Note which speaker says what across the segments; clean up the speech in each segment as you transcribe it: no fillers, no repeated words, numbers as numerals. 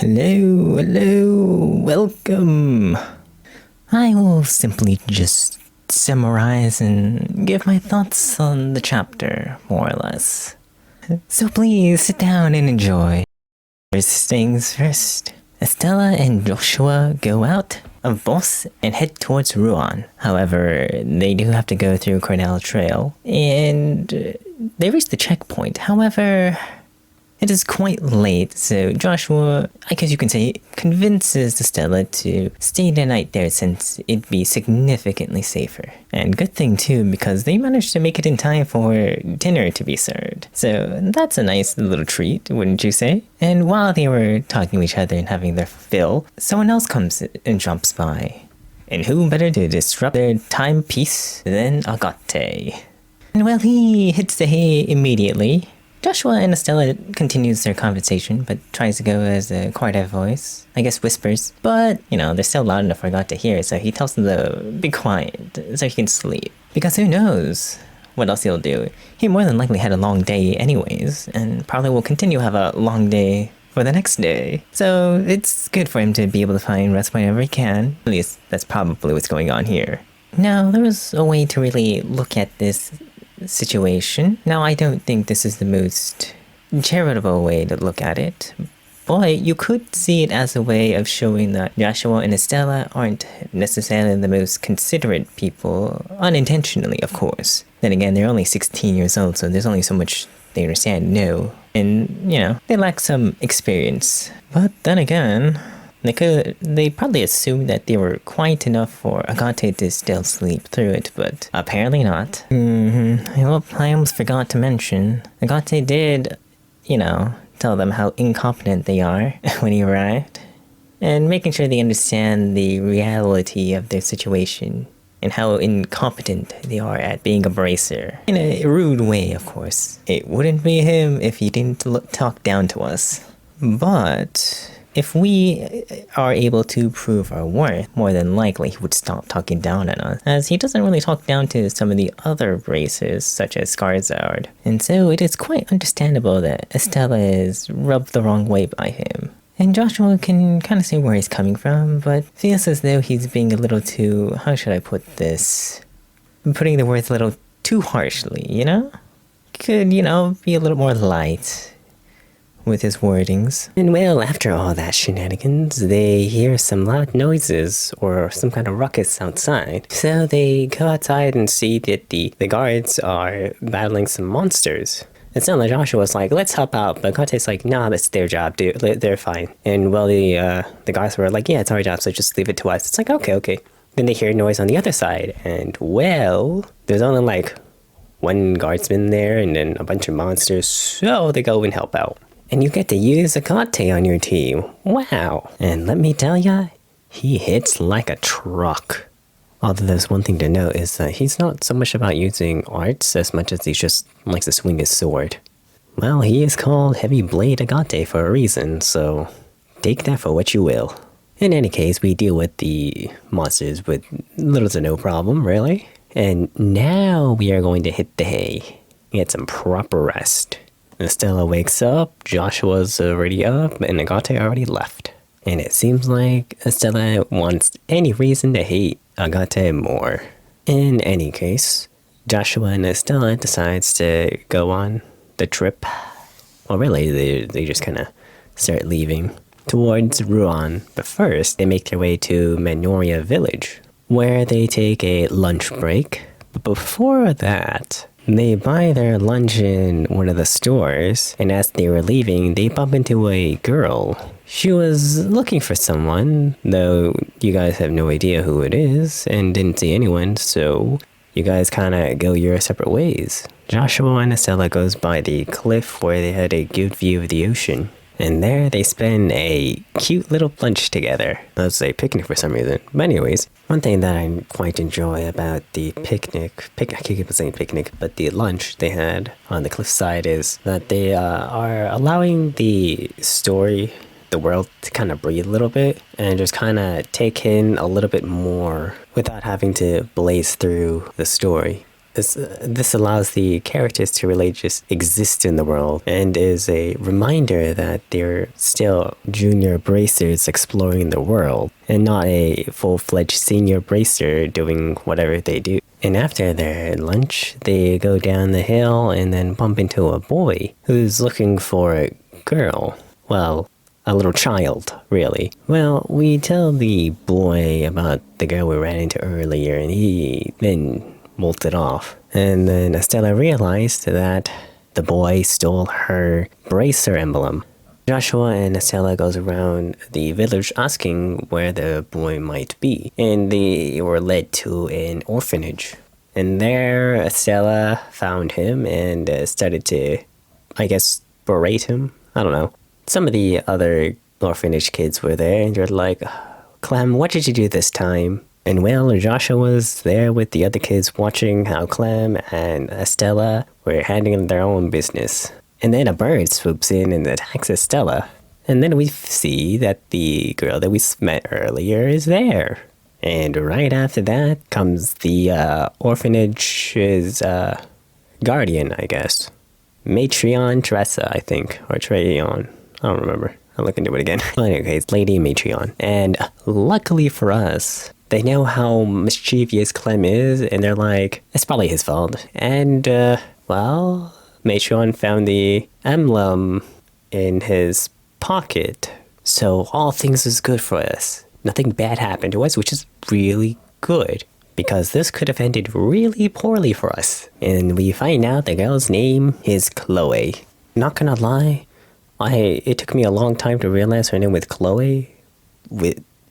Speaker 1: Hello, welcome. I will simply just summarize and give my thoughts on the chapter, more or less. So please sit down and enjoy. First things first. Estella and Joshua go out of Voss and head towards Ruan. However, they do have to go through Cornell Trail, and they reach the checkpoint. However, it is quite late, so Joshua, I guess you can say, convinces Estella to stay the night there since it'd be significantly safer. And good thing too, because they managed to make it in time for dinner to be served. So that's a nice little treat, wouldn't you say? And while they were talking to each other and having their fill, someone else comes and jumps by. And who better to disrupt their timepiece than Agate? And well, he hits the hay immediately. Joshua and Estella continues their conversation, but tries to go as a quieter voice. I guess whispers. But, they're still loud enough for God to hear, so he tells them to be quiet so he can sleep. Because who knows what else he'll do. He more than likely had a long day anyways, and probably will continue to have a long day for the next day. So it's good for him to be able to find rest whenever he can. At least that's probably what's going on here. Now, there was a way to really look at this situation. Now, I don't think this is the most charitable way to look at it, but you could see it as a way of showing that Joshua and Estella aren't necessarily the most considerate people, unintentionally, of course. Then again, they're only 16 years old, so there's only so much they understand, and, they lack some experience. But then again, they probably assumed that they were quiet enough for Agate to still sleep through it, but apparently not. Well, I almost forgot to mention, Agate did, tell them how incompetent they are when he arrived, and making sure they understand the reality of their situation and how incompetent they are at being a bracer. In a rude way, of course. It wouldn't be him if he didn't talk down to us. But if we are able to prove our worth, more than likely he would stop talking down on us, as he doesn't really talk down to some of the other races, such as Skarzard. And so it is quite understandable that Estella is rubbed the wrong way by him. And Joshua can kind of see where he's coming from, but feels as though he's being a little too, how should I put this? Putting the words a little too harshly, Could, be a little more light with his wordings. And well, after all that shenanigans, they hear some loud noises or some kind of ruckus outside. So they go outside and see that the guards are battling some monsters. It's not like Joshua's like, let's help out, but Gate's like, nah, that's their job, dude. They're fine. And well, the guys were like, yeah, it's our job, so just leave it to us. It's like, okay. Then they hear noise on the other side, and well, there's only like one guardsman there and then a bunch of monsters, so they go and help out. And you get to use Agate on your team. Wow. And let me tell ya, he hits like a truck. Although there's one thing to note is that he's not so much about using arts as much as he just likes to swing his sword. Well, he is called Heavy Blade Agate for a reason, so take that for what you will. In any case, we deal with the monsters with little to no problem, really. And now we are going to hit the hay. Get some proper rest. Estella wakes up, Joshua's already up, and Agate already left. And it seems like Estella wants any reason to hate Agate more. In any case, Joshua and Estella decides to go on the trip. Well, really, they just kind of start leaving towards Ruan. But first, they make their way to Menoria Village, where they take a lunch break. But before that, they buy their lunch in one of the stores, and as they were leaving, they bump into a girl. She was looking for someone, though you guys have no idea who it is, and didn't see anyone, so you guys kind of go your separate ways. Joshua and Estella goes by the cliff where they had a good view of the ocean. And there they spend a cute little lunch together. Let's say picnic for some reason. But anyways, one thing that I quite enjoy about the picnic, I can't keep saying picnic, but the lunch they had on the cliffside is that they are allowing the story, the world, to kind of breathe a little bit and just kind of take in a little bit more without having to blaze through the story.
Speaker 2: This allows the characters to really just exist in the world and is a reminder that they're still junior bracers exploring the world and not a full-fledged senior bracer doing whatever they do. And after their lunch, they go down the hill and then bump into a boy who's looking for a girl. Well, a little child, really. Well, we tell the boy about the girl we ran into earlier, and he then bolted off. And then Estella realized that the boy stole her bracer emblem. Joshua and Estella goes around the village asking where the boy might be, and they were led to an orphanage. And there, Estella found him and started to, I guess, berate him. I don't know. Some of the other orphanage kids were there, and they're like, Clem, what did you do this time? And well, Joshua was there with the other kids watching how Clem and Estella were handling their own business. And then a bird swoops in and attacks Estella. And then we see that the girl that we met earlier is there. And right after that comes the orphanage's guardian, I guess. Matrion Tressa, I think. Or Treyon. I don't remember. I'll look into it again. Well, anyways, Lady Matrion. And luckily for us, they know how mischievous Clem is, and they're like, it's probably his fault. And, well, Matrion found the emblem in his pocket. So all things is good for us. Nothing bad happened to us, which is really good. Because this could have ended really poorly for us. And we find out the girl's name is Chloe. Not gonna lie, it took me a long time to realize her name was Chloe,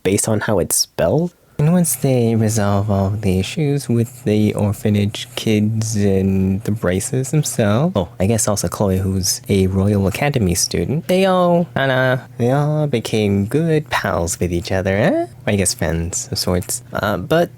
Speaker 2: based on how it's spelled.
Speaker 1: And once they resolve all the issues with the orphanage kids and the braces themselves, oh, I guess also Chloe, who's a Royal Academy student, they all became good pals with each other, I guess friends of sorts. But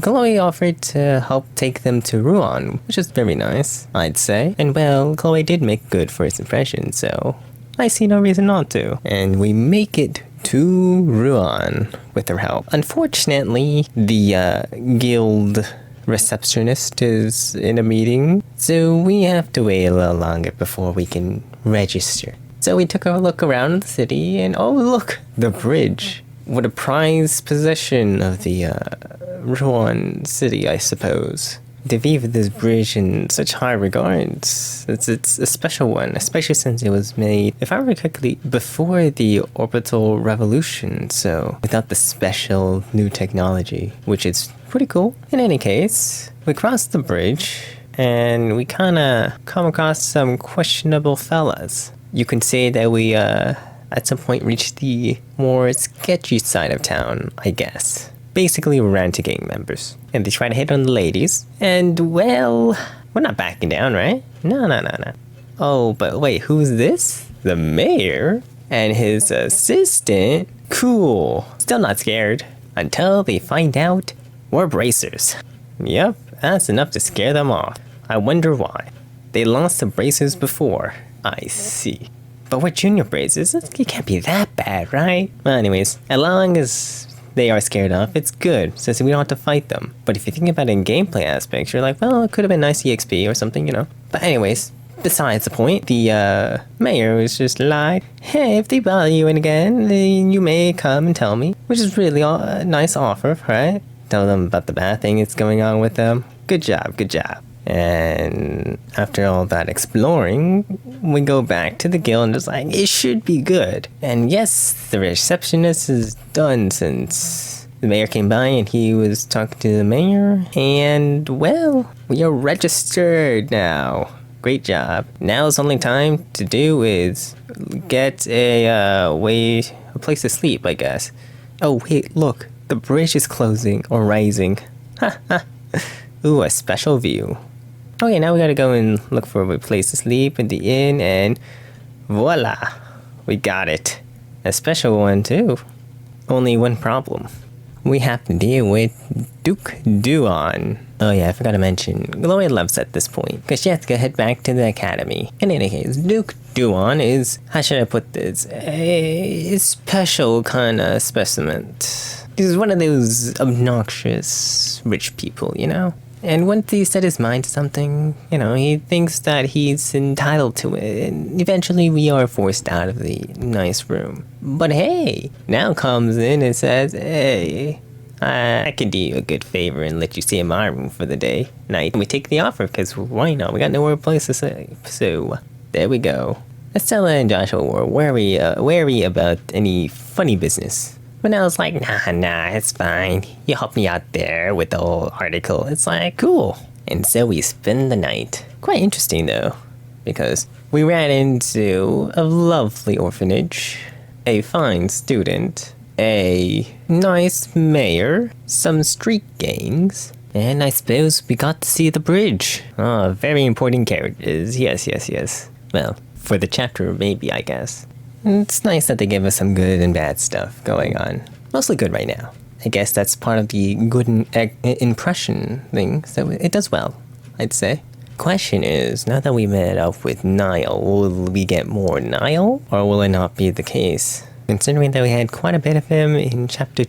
Speaker 1: Chloe offered to help take them to Rouen, which is very nice, I'd say. And well, Chloe did make good first impression, so I see no reason not to. And we make it to Rouen with her help. Unfortunately, the guild receptionist is in a meeting, so we have to wait a little longer before we can register. So we took a look around the city, and oh look, the bridge. What a prized possession of the Rouen city, I suppose. They view this bridge in such high regards. It's a special one, especially since it was made, if I remember correctly, before the orbital revolution, so without the special new technology, which is pretty cool. In any case, we crossed the bridge, and we kinda come across some questionable fellas. You can say that we, at some point reached the more sketchy side of town, I guess. Basically, we ran to gang members, and they try to hit on the ladies, and well, we're not backing down, right? No. Oh, but wait, who's this? The mayor? And his assistant? Cool. Still not scared, until they find out we're bracers. Yep, that's enough to scare them off. I wonder why. They lost the bracers before. I see. But we're junior bracers, it can't be that bad, right? Well, anyways, as long as they are scared off, it's good, since we don't have to fight them. But if you think about it in gameplay aspects, you're like, well, it could have been nice EXP or something, you know. But anyways, besides the point, the mayor was just like, hey, if they bother you again, then you may come and tell me. Which is really a nice offer, right? Tell them about the bad thing that's going on with them. Good job. And after all that exploring, we go back to the guild and just like, it should be good. And yes, the receptionist is done since the mayor came by and he was talking to the mayor. And well, we are registered now. Great job. Now's the only time to do is get a place to sleep, I guess. Oh wait, look, the bridge is closing or rising. Ooh, a special view. Okay, now we gotta go and look for a place to sleep in the inn, and voila, we got it. A special one too. Only one problem. We have to deal with Duke Duan. Oh yeah, I forgot to mention, Gloria loves at this point, because she has to head back to the academy. In any case, Duke Duan is, how should I put this, a special kind of specimen. He's one of those obnoxious rich people, you know? And once he set his mind to something, he thinks that he's entitled to it. And eventually we are forced out of the nice room. But hey, now comes in and says, hey, I can do you a good favor and let you stay in my room for the day, night. And we take the offer because why not? We got nowhere place to stay. So there we go. Estella and Joshua were wary about any funny business. But I was like, nah, it's fine. You helped me out there with the whole article. It's like, cool. And so we spend the night. Quite interesting though, because we ran into a lovely orphanage, a fine student, a nice mayor, some street gangs, and I suppose we got to see the bridge. Very important characters. Yes. Well, for the chapter, maybe, I guess. It's nice that they give us some good and bad stuff going on. Mostly good right now. I guess that's part of the good impression thing, so it does well, I'd say. Question is, now that we met up with Niall, will we get more Niall, or will it not be the case? Considering that we had quite a bit of him in chapter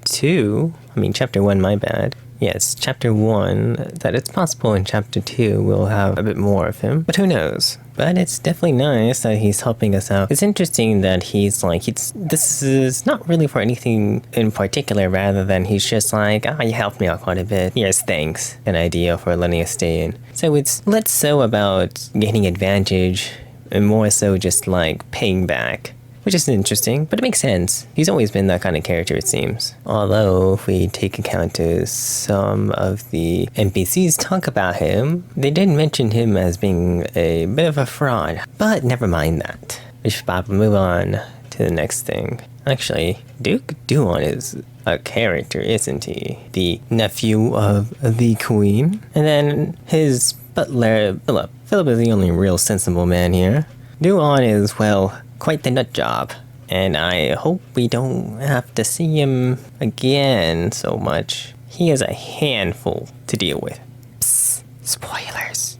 Speaker 1: 1, my bad. Yes, chapter 1, that it's possible in chapter 2 we'll have a bit more of him, but who knows? But it's definitely nice that he's helping us out. It's interesting that this is not really for anything in particular, rather than he's just like, you helped me out quite a bit. Here's thanks, an idea for letting us stay in. So it's less so about gaining advantage, and more so just like paying back. Which is interesting, but it makes sense. He's always been that kind of character, it seems. Although, if we take account to some of the NPCs talk about him, they did mention him as being a bit of a fraud. But never mind that. We should probably move on to the next thing. Actually, Duke Duon is a character, isn't he? The nephew of the queen. And then his butler, Philip. Philip is the only real sensible man here. Duon is, well, quite the nut job, and I hope we don't have to see him again so much. He is a handful to deal with. Psst, spoilers.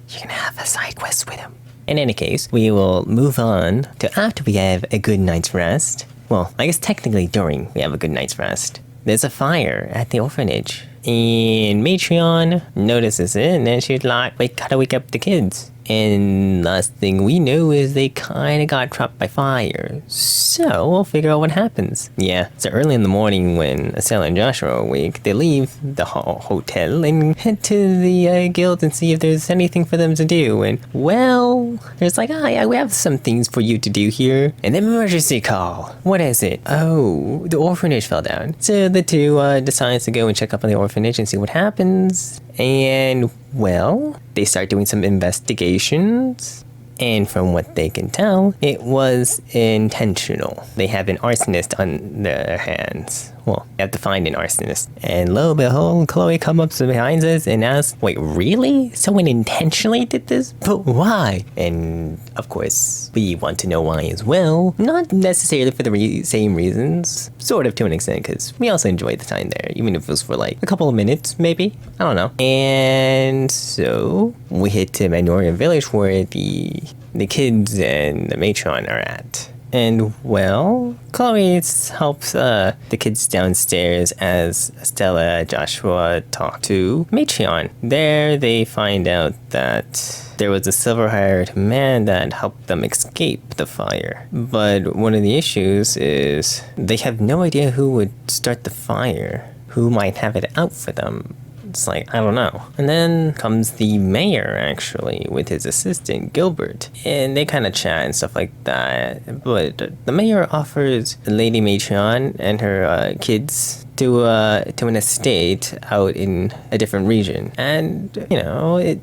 Speaker 1: You're gonna have a side quest with him. In any case, we will move on to after we have a good night's rest. Well, I guess technically during we have a good night's rest. There's a fire at the orphanage, and Matreon notices it, and then she's like, wait, gotta wake up the kids. And last thing we know is they kinda got trapped by fire. So we'll figure out what happens. Yeah, so early in the morning when Estella and Joshua are awake, they leave the hotel and head to the guild and see if there's anything for them to do. And well, there's like, yeah, we have some things for you to do here. And then emergency call. What is it? Oh, the orphanage fell down. So the two decides to go and check up on the orphanage and see what happens. And well, they start doing some investigations, and from what they can tell, it was intentional. They have an arsonist on their hands. Well, they have to find an arsonist. And lo and behold, Chloe comes up behind us and asks, wait, really? Someone intentionally did this? But why? And of course, we want to know why as well. Not necessarily for the same reasons. Sort of to an extent, because we also enjoyed the time there, even if it was for like a couple of minutes, maybe. I don't know. And so we hit to Magnolia Village where the kids and the matron are at. And well, Chloe helps the kids downstairs as Stella Joshua talk to Matreon. There they find out that there was a silver-haired man that helped them escape the fire. But one of the issues is they have no idea who would start the fire, who might have it out for them. It's like, I don't know. And then comes the mayor, actually, with his assistant, Gilbert. And they kind of chat and stuff like that. But the mayor offers Lady Matreon and her kids to an estate out in a different region. And,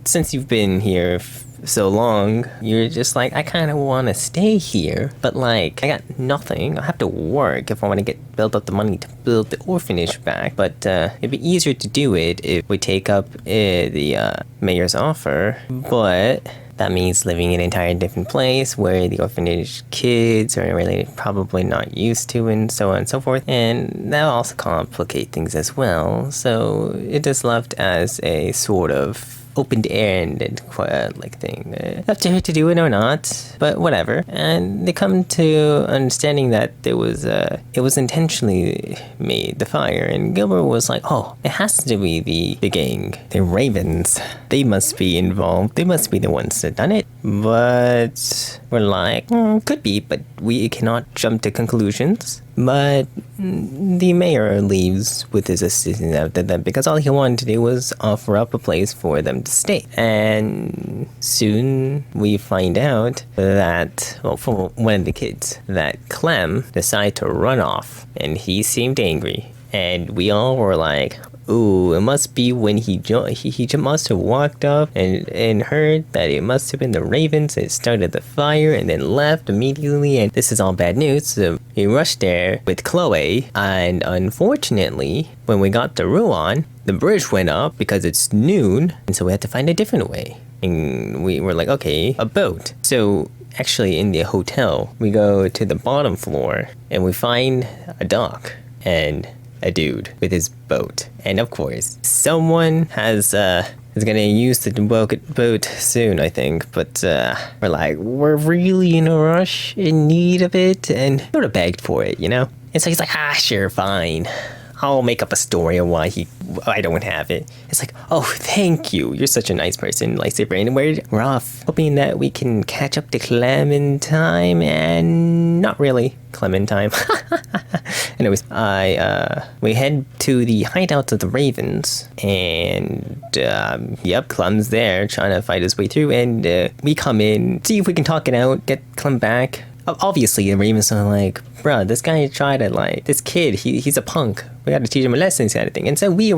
Speaker 1: since you've been here so long, you're just like, I kind of want to stay here, but like, I got nothing. I have to work if I want to build up the money to build the orphanage back. But it'd be easier to do it if we take up the mayor's offer. But that means living in an entire different place where the orphanage kids are really probably not used to, and so on and so forth. And that'll also complicate things as well. So it is left as a sort of opened air and like thing. Up to her to do it or not, but whatever. And they come to understanding that it was intentionally made, the fire. And Gilbert was like, oh, it has to be the gang, the Ravens. They must be involved. They must be the ones that done it. But we're like, could be, but we cannot jump to conclusions. But the mayor leaves with his assistant after that because all he wanted to do was offer up a place for them to stay. And soon we find out that, well, for one of the kids, that Clem decided to run off, and he seemed angry. And we all were like, ooh, it must be when he must have walked up and heard that it must have been the Ravens that started the fire and then left immediately, and this is all bad news. So he rushed there with Chloe, and unfortunately, when we got to Rouen, the bridge went up because it's noon, and so we had to find a different way. And we were like, okay, a boat. So actually in the hotel, we go to the bottom floor and we find a dock and a dude with his boat. And of course, someone is gonna use the boat soon, I think. But we're like, we're really in a rush, in need of it, and sort of begged for it, you know? And so he's like, sure, fine. I'll make up a story of why I don't have it. It's like, oh, thank you. You're such a nice person, lightsaber. And we're off, hoping that we can catch up to Clem in time, and not really Clem in time. Anyways, we head to the hideout of the Ravens, and yep, Clem's there trying to fight his way through, and we come in, see if we can talk it out, get Clem back. Obviously, the Ravens are like, bruh, this guy tried to, like, this kid, he's a punk. We gotta teach him a lesson, kind of thing. And so we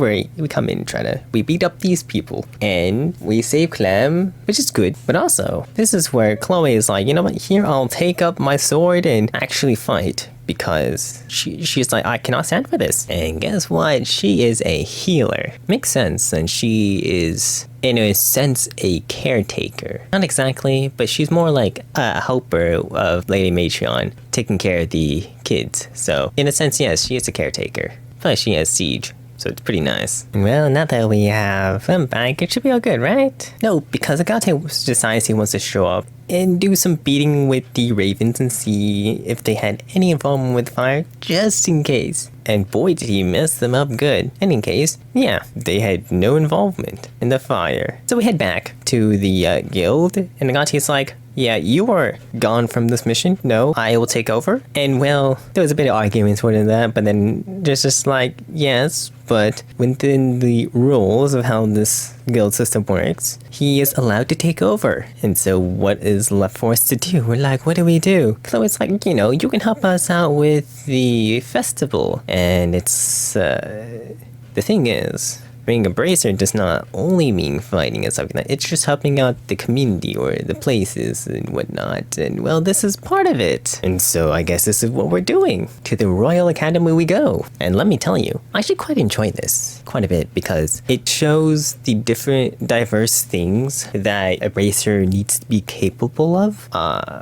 Speaker 1: come in, we beat up these people, and we save Clem, which is good. But also, this is where Chloe is like, you know what, here, I'll take up my sword and actually fight. Because she's like, I cannot stand for this. And guess what? She is a healer. Makes sense. And she is, in a sense, a caretaker. Not exactly, but she's more like a helper of Lady Matreon, taking care of the kids. So, in a sense, yes, she is a caretaker. Plus, she has siege. So it's pretty nice. Well, now that we have them back, it should be all good, right? No, because Agate decides he wants to show up and do some beating with the Ravens and see if they had any involvement with fire, just in case. And boy, did he mess them up good. And in case, yeah, they had no involvement in the fire. So we head back to the guild, and Agate's like, yeah, you are gone from this mission. No, I will take over. And well, there was a bit of arguments for that, but then there's just like, yes, but within the rules of how this guild system works, he is allowed to take over. And so what is left for us to do? We're like, what do we do? So it's like, you know, you can help us out with the festival. And it's, the thing is, being a bracer does not only mean fighting and something like that. It's just helping out the community or the places and whatnot. And well, this is part of it. And so I guess this is what we're doing. To the Royal Academy we go. And let me tell you, I actually quite enjoy this quite a bit because it shows the different diverse things that a bracer needs to be capable of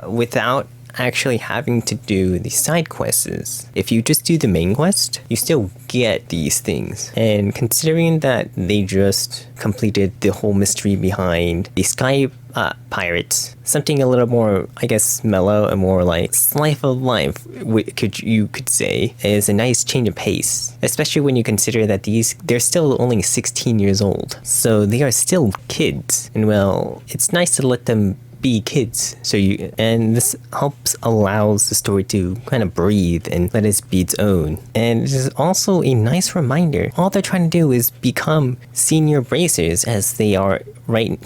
Speaker 1: without actually having to do the side quests. If you just do the main quest, you still get these things. And considering that they just completed the whole mystery behind the Sky Pirates, something a little more, I guess, mellow and more like slice of life, you could say, is a nice change of pace. Especially when you consider that they're still only 16 years old. So they are still kids. And well, it's nice to let them be kids. And this allows the story to kind of breathe and let it be its own. And it is also a nice reminder. All they're trying to do is become senior bracers, as they are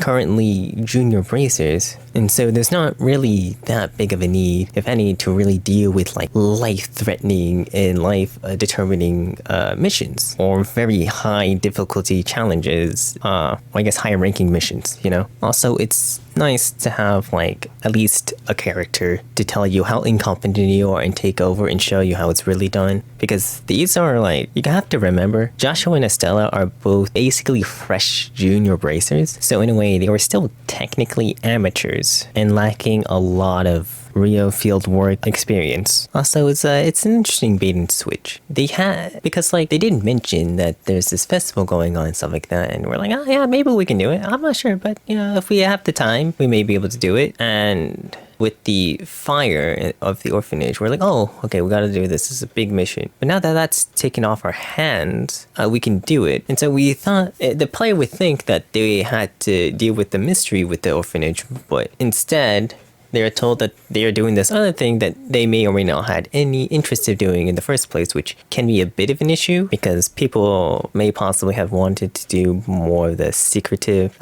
Speaker 1: currently junior bracers. And so there's not really that big of a need, if any, to really deal with like life-threatening and life-determining missions or very high difficulty challenges. I guess higher-ranking missions, you know? Also, it's nice to have like at least a character to tell you how incompetent you are and take over and show you how it's really done. Because these are like, you have to remember, Joshua and Estella are both basically fresh junior bracers. So in a way, they were still technically amateurs and lacking a lot of real fieldwork experience. Also, it's an interesting bait and switch. They had, because like they didn't mention that there's this festival going on and stuff like that, and we're like, oh yeah, maybe we can do it. I'm not sure, but you know, if we have the time, we may be able to do it. And with the fire of the orphanage, we're like, oh, okay, we gotta do this. This is a big mission. But now that that's taken off our hands, we can do it. And so we thought the player would think that they had to deal with the mystery with the orphanage, but instead, they are told that they are doing this other thing that they may or may not had any interest of doing in the first place, which can be a bit of an issue because people may possibly have wanted to do more of the secretive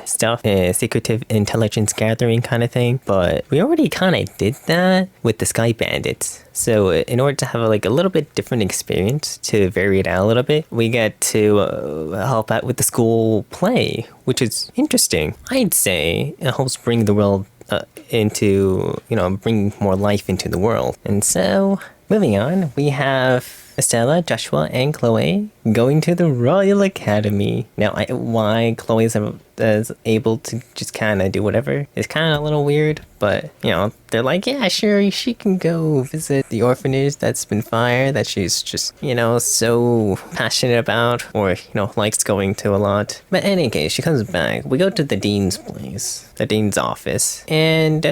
Speaker 1: stuff, secretive intelligence gathering kind of thing. But we already kind of did that with the Sky Bandits. So in order to have a little bit different experience, to vary it out a little bit, we get to help out with the school play, which is interesting. I'd say it helps bring the world into, bring more life into the world. And so, moving on, we have Estella, Joshua, and Chloe going to the Royal Academy. Now, why Chloe is able to just kind of do whatever is kind of a little weird, but, they're like, yeah, sure, she can go visit the orphanage that's been fired, that she's just, so passionate about, or, likes going to a lot. But in any case, she comes back. We go to the dean's place, the dean's office, and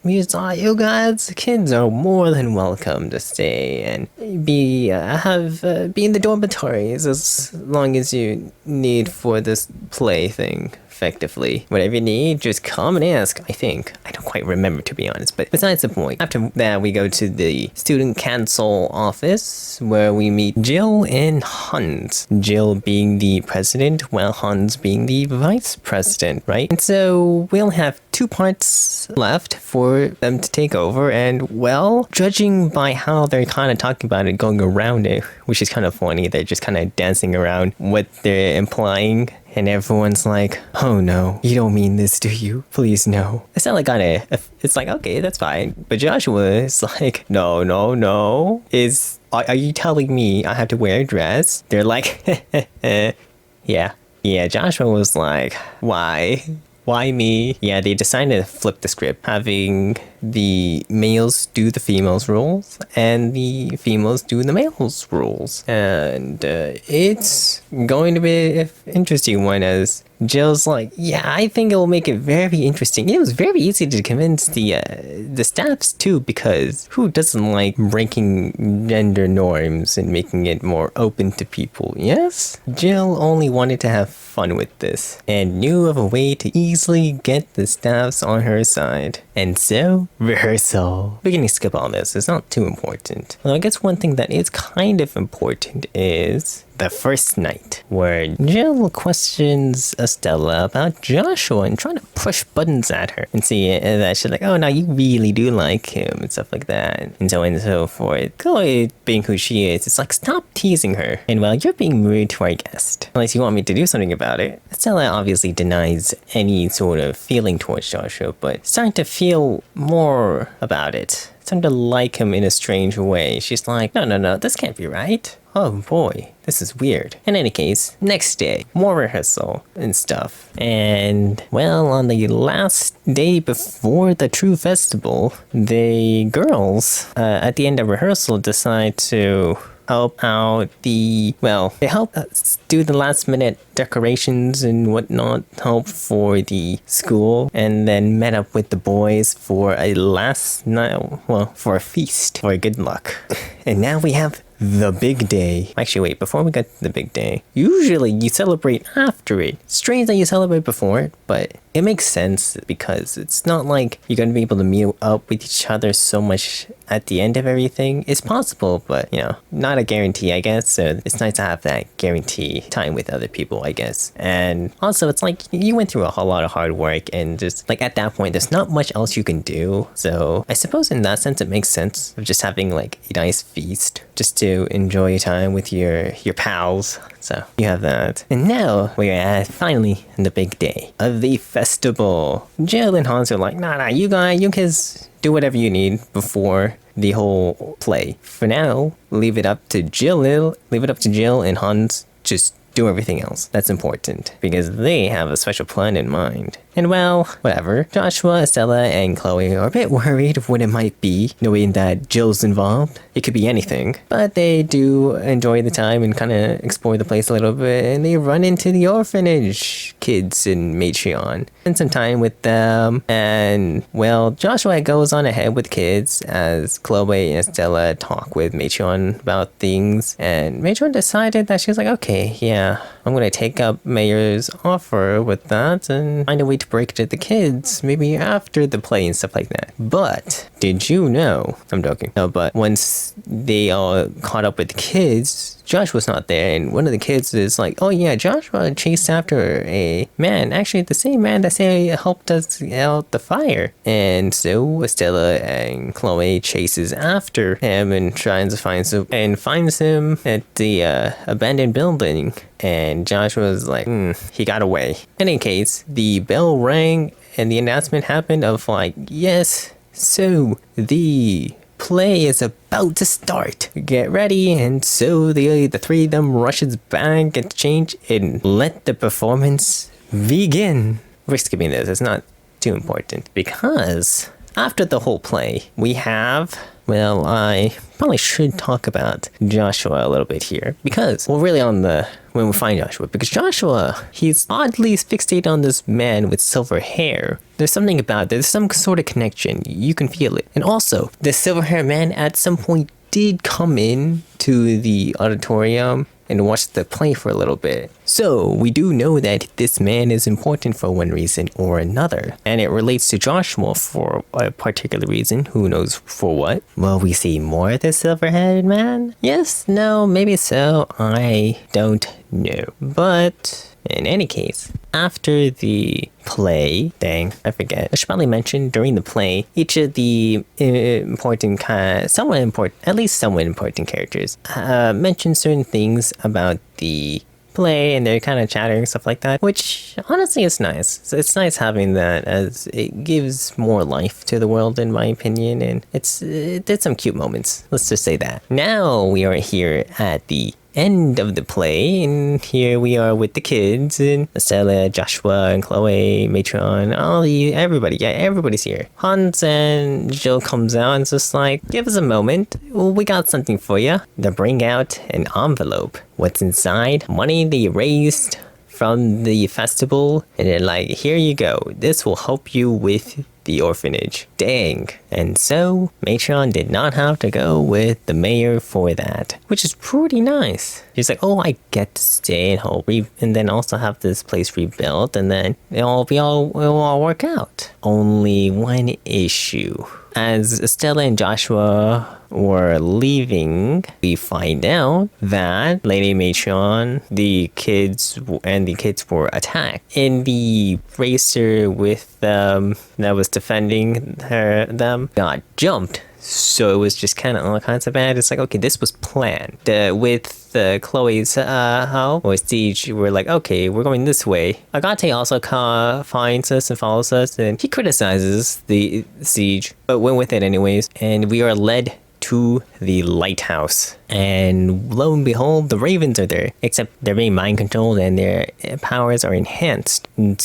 Speaker 1: he's like, you guys, kids are more than welcome to stay and be in the dormitories as long as you need for this play thing. Effectively, whatever you need, just come and ask. I think I don't quite remember, to be honest, but besides the point. After that, we go to the student council office where we meet Jill and Hans. Jill being the president, while Hans being the vice president, right? And so we only have 2 parts left for them to take over, and well, judging by how they're kind of talking about it, going around it, which is kind of funny, they're just kind of dancing around what they're implying. And everyone's like, oh no, you don't mean this, do you? Please no. It's not like it's like, okay, that's fine. But Joshua is like, no. Are you telling me I have to wear a dress? They're like, yeah. Joshua was like, why? Why me? Yeah, they decided to flip the script, having the males do the females' roles and the females do the males' roles. And it's going to be an interesting one, as Jill's like, yeah, I think it will make it very interesting. It was very easy to convince the staffs too, because who doesn't like breaking gender norms and making it more open to people, yes? Jill only wanted to have fun with this and knew of a way to easily get the staffs on her side. And so, rehearsal. We can skip all this, it's not too important. Although I guess one thing that is kind of important is the first night, where Jill questions Estella about Joshua and trying to push buttons at her and see that she's like, oh no, you really do like him and stuff like that, and so on and so forth. Chloe, being who she is, it's like, stop teasing her, and well, you're being rude to our guest, unless you want me to do something about it. Estella obviously denies any sort of feeling towards Joshua, but starting to feel more about it, starting to like him in a strange way. She's like, no, this can't be right. Oh boy, this is weird. In any case, next day, more rehearsal and stuff. And, well, on the last day before the true festival, the girls, at the end of rehearsal, decide to help out they help us do the last minute decorations and whatnot, help for the school, and then met up with the boys for a for a feast, for good luck. And now we have the big day. Actually, wait, before we get to the big day, usually you celebrate after it. Strange that you celebrate before it, but it makes sense because it's not like you're going to be able to meet up with each other so much at the end of everything. It's possible, but, not a guarantee, I guess. So it's nice to have that guarantee time with other people, I guess. And also, it's like you went through a whole lot of hard work, and just like at that point, there's not much else you can do. So I suppose in that sense, it makes sense of just having like a nice feast just to enjoy your time with your pals. So you have that. And now we're at finally the big day of the festival. Jill and Hans are like, nah, you guys do whatever you need before the whole play. For now, leave it up to Jill and Hans. Just do everything else that's important because they have a special plan in mind. And well, whatever. Joshua, Stella, and Chloe are a bit worried of what it might be, knowing that Jill's involved. It could be anything. But they do enjoy the time and kind of explore the place a little bit, and they run into the orphanage kids in Matreon. Spend some time with them, and well, Joshua goes on ahead with kids as Chloe and Stella talk with Matreon about things, and Matreon decided that she was like, okay, yeah, I'm gonna take up Mayor's offer with that and find a way to break it to the kids, maybe after the play and stuff like that. But did you know? I'm joking. No, but once they all caught up with the kids, Joshua's not there, and one of the kids is like, oh yeah, Joshua chased after a man, actually the same man that say helped us out the fire. And so Stella and Chloe chases after him and tries to find him, and finds him at the abandoned building. And Joshua's like, he got away. In any case, the bell rang and the announcement happened of like, yes, so the play is about to start. Get ready. And so the three of them rushes back, get changed, and let the performance begin. We're skipping this. It's not too important because after the whole play, we have, well, I probably should talk about Joshua a little bit here because we're really on the, when we find Joshua, because Joshua, he's oddly fixated on this man with silver hair. There's something about it. There's some sort of connection. You can feel it. And also, the silver hair man at some point did come in to the auditorium and watch the play for a little bit. So we do know that this man is important for one reason or another. And it relates to Joshua for a particular reason. Who knows for what? Will we see more of this silver-haired man? Yes? No? Maybe so? I don't know. But in any case, after the play, I should probably mention during the play, each of the important, at least somewhat important characters mention certain things about the play, and they're kind of chattering and stuff like that, which honestly is nice. So it's nice having that, as it gives more life to the world, in my opinion, and it did some cute moments. Let's just say that. Now we are here at the end of the play, and here we are with the kids, and Stella, Joshua, and Chloe, Matreon, everybody's here. Hans and Jill comes out and it's just like, give us a moment, we got something for you. They bring out an envelope. What's inside? Money they raised from the festival, and they're like, here you go, this will help you with the orphanage. Dang. And so Matreon did not have to go with the mayor for that, which is pretty nice. She's like, oh, I get to stay and help and then also have this place rebuilt, and then it'll all work out. Only one issue. As Stella and Joshua were leaving, we find out that Lady Matreon, the kids were attacked. And the racer with them that was defending them got jumped. So it was just kind of all kinds of bad. It's like, okay, this was planned. With Chloe's help, or Siege, we're like, okay, we're going this way. Agate also finds us and follows us, and he criticizes the Siege, but went with it anyways. And we are led to the lighthouse, and lo and behold, the ravens are there, except they're being mind controlled and their powers are enhanced. And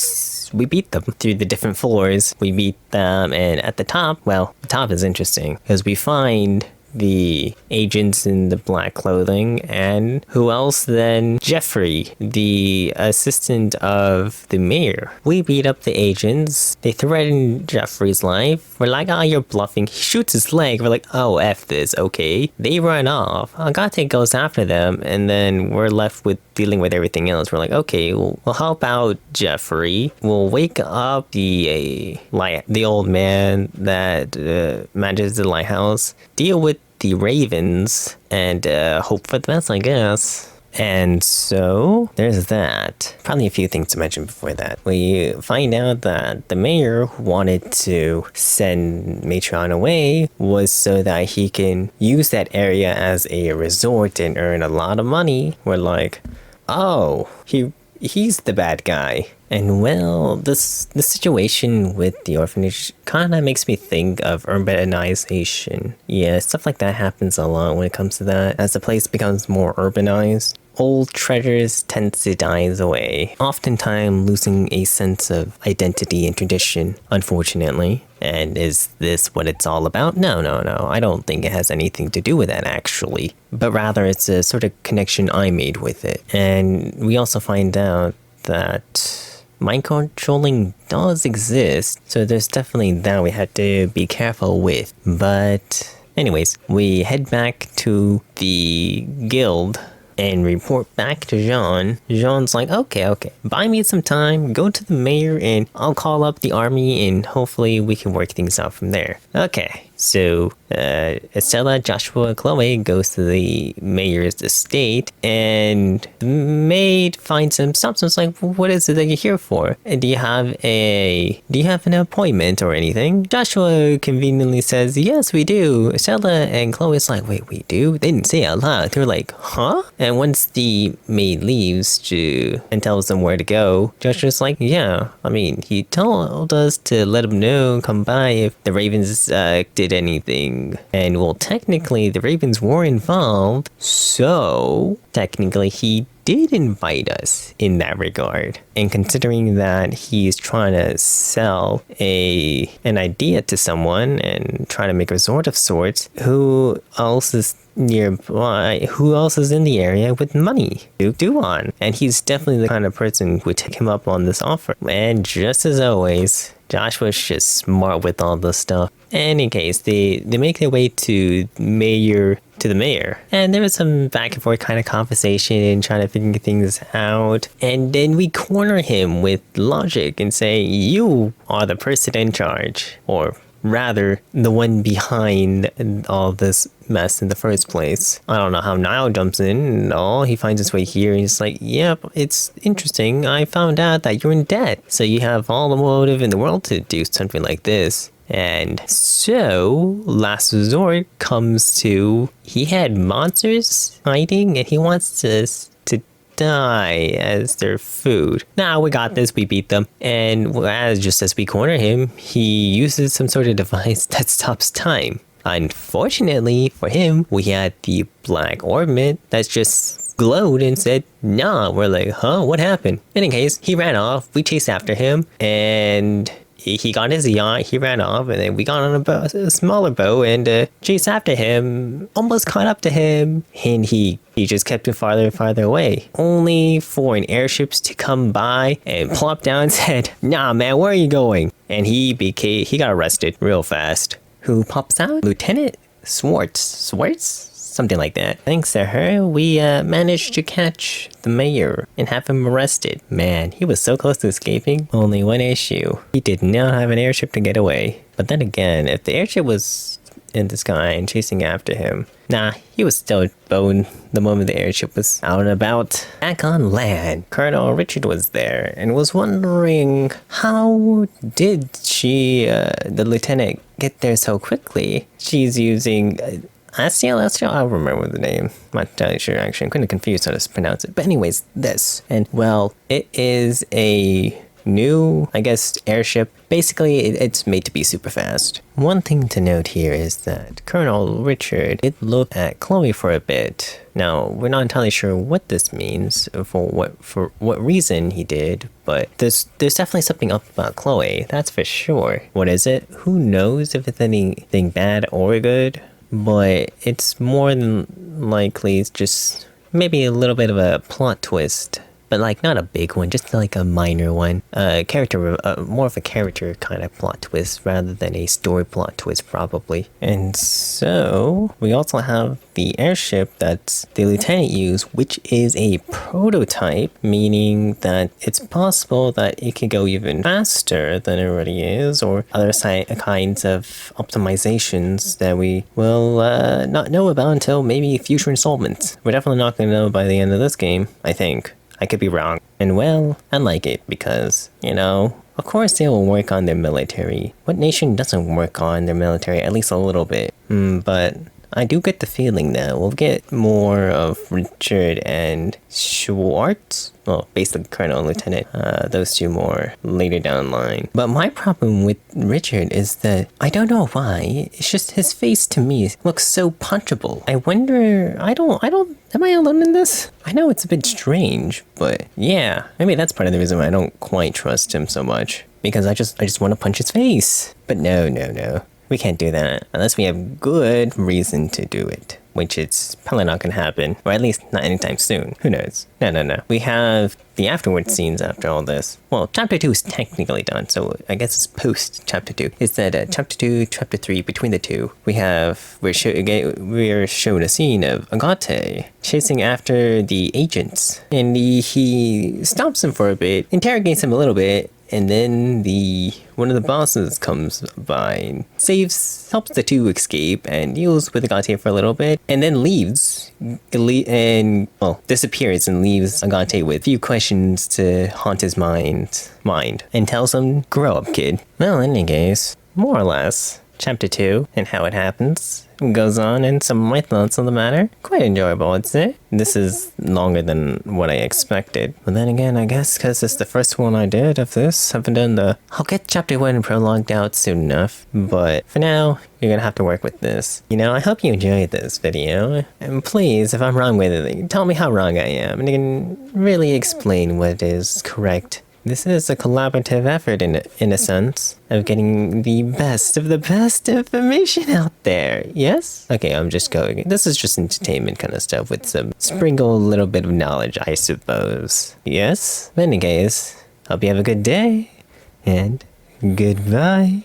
Speaker 1: we beat them through the different floors. We beat them, and at the top, well, the top is interesting because we find the agents in the black clothing, and who else than Jeffrey, the assistant of the mayor. We beat up the agents. They threaten Jeffrey's life. We're like, oh, you're bluffing. He shoots his leg. We're like, oh, F this, okay. They run off. Agate goes after them, and then we're left with dealing with everything else. We're like, okay, we'll help out Jeffrey. We'll wake up the old man that manages the lighthouse, deal with the ravens, and hope for the best, I guess. And so there's that. Probably a few things to mention before that. We find out that the mayor who wanted to send Matreon away was so that he can use that area as a resort and earn a lot of money. We're like, oh, he's the bad guy. And well, the situation with the orphanage kind of makes me think of urbanization. Yeah, stuff like that happens a lot when it comes to that. As the place becomes more urbanized,
Speaker 2: old treasures tend to die away, oftentimes losing a sense of identity and tradition, unfortunately. And is this what it's all about? No. I don't think it has anything to do with that, actually. But rather, it's a sort of connection I made with it. And we also find out that mind controlling does exist, so there's definitely that we had to be careful with. But anyways, we head back to the guild and report back to Jean. Jean's like, okay, buy me some time, go to the mayor, and I'll call up the army, and hopefully we can work things out from there. Okay, so Estella, Joshua, Chloe goes to the mayor's estate, and the maid finds him, stops him, it's like, what is it that you're here for? And do you have an appointment or anything? Joshua conveniently says, yes, we do. Estella and Chloe's like, wait, we do? They didn't say it out loud. They're like, huh? And once the maid leaves and tells them where to go, Joshua's like, yeah, I mean, he told us to let him know, come by if the Ravens did anything. And well, technically, the Ravens were involved, so technically he did invite us in that regard. And considering that he's trying to sell an idea to someone and trying to make a resort of sorts, who else is nearby? Who else is in the area with money? Duke Duan. And he's definitely the kind of person who would take him up on this offer. And just as always, Joshua's just smart with all this stuff. In any case, they make their way to the mayor, and there was some back and forth kind of conversation trying to figure things out, and then we corner him with logic and say, you are the person in charge, or rather the one behind all this mess in the first place. I don't know how Niall jumps in and all. He finds his way here and he's like, yep, it's interesting. I found out that you're in debt, so you have all the motive in the world to do something like this. And so, last resort comes to, he had monsters hiding and he wants us to die as their food. Now we got this, we beat them. And just as we corner him, he uses some sort of device that stops time. Unfortunately for him, we had the black ornament that's just glowed and said, nah. We're like, huh, what happened? In any case, he ran off, we chased after him, and he got his yacht, he ran off, and then we got on a smaller boat and chased after him, almost caught up to him, and he just kept it farther and farther away. Only for an airships to come by and plop down and said, nah man, where are you going? And he got arrested real fast. Who pops out? Lieutenant Swartz? Something like that. Thanks to her, we managed to catch the mayor and have him arrested. Man, he was so close to escaping. Only one issue. He did not have an airship to get away. But then again, if the airship was in the sky and chasing after him, nah, he was still boned the moment the airship was out and about. Back on land, Colonel Richard was there and was wondering, how did the lieutenant, get there so quickly? She's using Astiel, I don't remember the name. I'm not entirely sure, actually. I'm kind of confused how to pronounce it. But anyways, this. And, well, it is a new, I guess, airship. Basically, it's made to be super fast. One thing to note here is that Colonel Richard did look at Chloe for a bit. Now, we're not entirely sure what this means, for what reason he did, but there's definitely something up about Chloe, that's for sure. What is it? Who knows if it's anything bad or good? But it's more than likely just maybe a little bit of a plot twist. But like not a big one, just like a minor one. More of a character kind of plot twist rather than a story plot twist probably. And so we also have the airship that the lieutenant used, which is a prototype, meaning that it's possible that it can go even faster than it already is, or other kinds of optimizations that we will not know about until maybe future installments. We're definitely not going to know by the end of this game, I think. I could be wrong. And well, I like it because, of course they will work on their military. What nation doesn't work on their military at least a little bit? But I do get the feeling that we'll get more of Richard and Schwartz.
Speaker 1: Well, basically Colonel and Lieutenant. Those two more later down the line. But my problem with Richard is that I don't know why. It's just his face to me looks so punchable. I wonder. Am I alone in this? I know it's a bit strange, but yeah, maybe that's part of the reason why I don't quite trust him so much. Because I just want to punch his face. But no. We can't do that unless we have good reason to do it. Which it's probably not going to happen, or at least not anytime soon. Who knows? No. We have the afterward scenes after all this. Well, chapter 2 is technically done, so I guess it's post chapter 2. Is that chapter 2, chapter 3, between the two, we're shown a scene of Agate chasing after the agents, and he stops him for a bit, interrogates him a little bit, and then one of the bosses comes by and helps the two escape and deals with Agate for a little bit, and then leaves and disappears and leaves Agate with a few questions to haunt his mind and tells him, "Grow up, kid." Well, in any case, more or less, chapter 2 and how it happens goes on, and some of my thoughts on the matter. Quite enjoyable, I'd say. This is longer than what I expected. But then again, I guess because it's the first one I did of this, I'll get chapter 1 prologued out soon enough. But for now, you're gonna have to work with this. I hope you enjoyed this video. And please, if I'm wrong with it, tell me how wrong I am, and you can really explain what is correct. This is a collaborative effort in a sense of getting the best of the best information out there. Yes? Okay, I'm just going. This is just entertainment kind of stuff with some sprinkle a little bit of knowledge, I suppose. Yes? In any case, hope you have a good day, and goodbye.